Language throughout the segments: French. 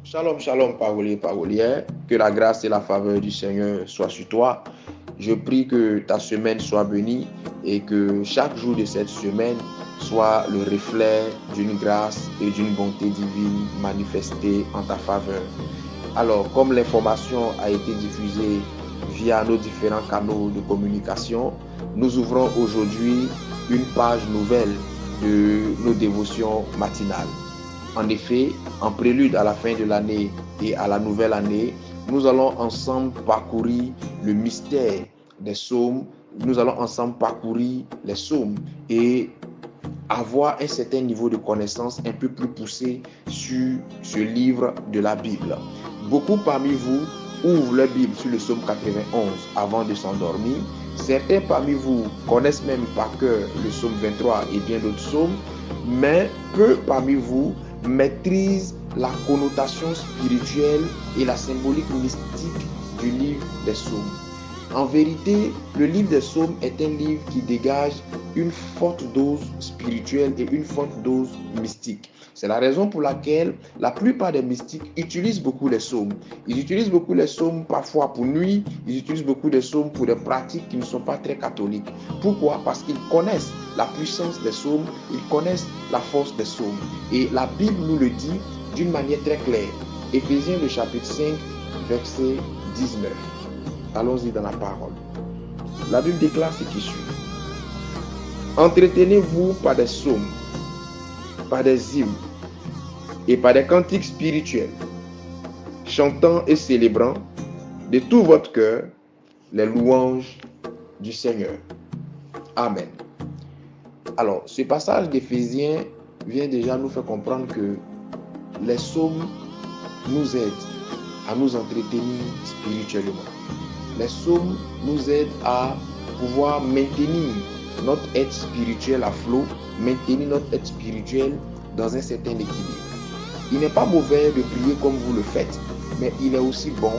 Shalom, shalom, parolier, parolière. Que la grâce et la faveur du Seigneur soient sur toi. Je prie que ta semaine soit bénie et que chaque jour de cette semaine soit le reflet d'une grâce et d'une bonté divine manifestée en ta faveur. Alors, comme l'information a été diffusée via nos différents canaux de communication, nous ouvrons aujourd'hui une page nouvelle de nos dévotions matinales. En effet, en prélude à la fin de l'année et à la nouvelle année, nous allons ensemble parcourir le mystère des psaumes. Nous allons ensemble parcourir les psaumes et avoir un certain niveau de connaissance un peu plus poussé sur ce livre de la Bible. Beaucoup parmi vous ouvrent leur Bible sur le psaume 91 avant de s'endormir. Certains parmi vous connaissent même par cœur le psaume 23 et bien d'autres psaumes, mais peu parmi vous maîtrisent la connotation spirituelle et la symbolique mystique du livre des psaumes. En vérité, le livre des psaumes est un livre qui dégage une forte dose spirituelle et une forte dose mystique. C'est la raison pour laquelle la plupart des mystiques utilisent beaucoup les psaumes. Ils utilisent beaucoup les psaumes parfois pour nuire, ils utilisent beaucoup les psaumes pour des pratiques qui ne sont pas très catholiques. Pourquoi? Parce qu'ils connaissent la puissance des psaumes, ils connaissent la force des psaumes. Et la Bible nous le dit d'une manière très claire. Éphésiens le chapitre 5, verset 19. Allons-y dans la parole. La Bible déclare ce qui suit. Entretenez-vous par des psaumes, par des hymnes et par des cantiques spirituels, chantant et célébrant de tout votre cœur les louanges du Seigneur. Amen. Alors, ce passage d'Éphésiens vient déjà nous faire comprendre que les psaumes nous aident à nous entretenir spirituellement. Les psaumes nous aident à pouvoir maintenir notre être spirituel à flot, maintenir notre être spirituel dans un certain équilibre. Il n'est pas mauvais de prier comme vous le faites, mais il est aussi bon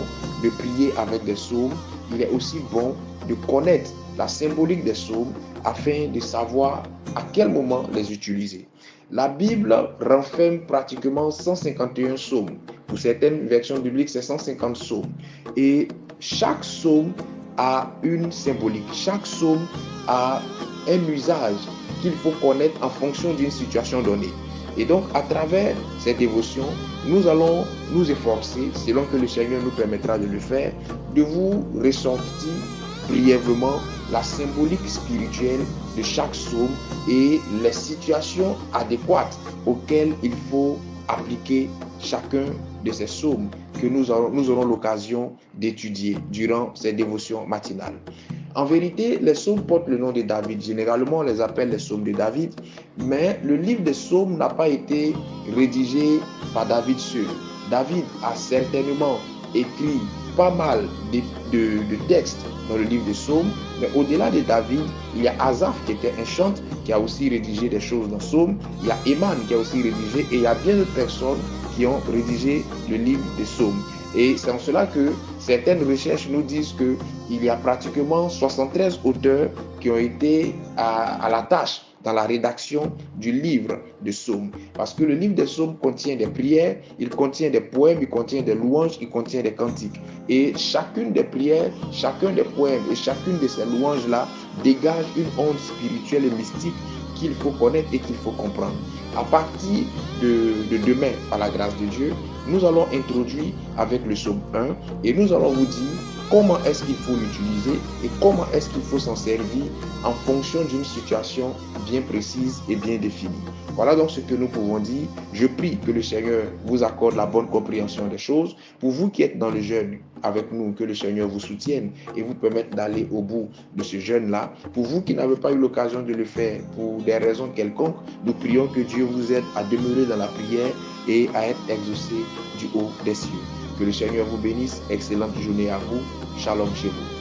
de prier avec des psaumes. Il est aussi bon de connaître la symbolique des psaumes afin de savoir à quel moment les utiliser. La Bible renferme pratiquement 151 psaumes. Pour certaines versions bibliques, c'est 150 psaumes. Et chaque psaume a une symbolique. Chaque psaume a un usage qu'il faut connaître en fonction d'une situation donnée. Et donc, à travers ces dévotions, nous allons nous efforcer, selon que le Seigneur nous permettra de le faire, de vous ressortir brièvement la symbolique spirituelle de chaque psaume et les situations adéquates auxquelles il faut appliquer chacun de ces psaumes que nous aurons l'occasion d'étudier durant ces dévotions matinales. En vérité, les psaumes portent le nom de David. Généralement, on les appelle les psaumes de David, mais le livre des psaumes n'a pas été rédigé par David seul. David a certainement écrit pas mal de textes dans le livre des psaumes, mais au-delà de David, il y a Asaph qui était un chanteur, qui a aussi rédigé des choses dans psaumes, il y a Éman qui a aussi rédigé, et il y a bien d'autres personnes qui ont rédigé le livre des psaumes. Et c'est en cela que certaines recherches nous disent qu'il y a pratiquement 73 auteurs qui ont été à la tâche dans la rédaction du livre des psaumes. Parce que le livre des psaumes contient des prières, il contient des poèmes, il contient des louanges, il contient des cantiques. Et chacune des prières, chacun des poèmes et chacune de ces louanges-là dégage une onde spirituelle et mystique qu'il faut connaître et qu'il faut comprendre. À partir de demain, par la grâce de Dieu, nous allons introduire avec le psaume 1 et nous allons vous dire comment est-ce qu'il faut l'utiliser et comment est-ce qu'il faut s'en servir en fonction d'une situation bien précise et bien définie. Voilà donc ce que nous pouvons dire. Je prie que le Seigneur vous accorde la bonne compréhension des choses. Pour vous qui êtes dans le jeûne avec nous, que le Seigneur vous soutienne et vous permette d'aller au bout de ce jeûne-là. Pour vous qui n'avez pas eu l'occasion de le faire pour des raisons quelconques, nous prions que Dieu vous aide à demeurer dans la prière et à être exaucé du haut des cieux. Que le Seigneur vous bénisse. Excellente journée à vous. Shalom chez vous.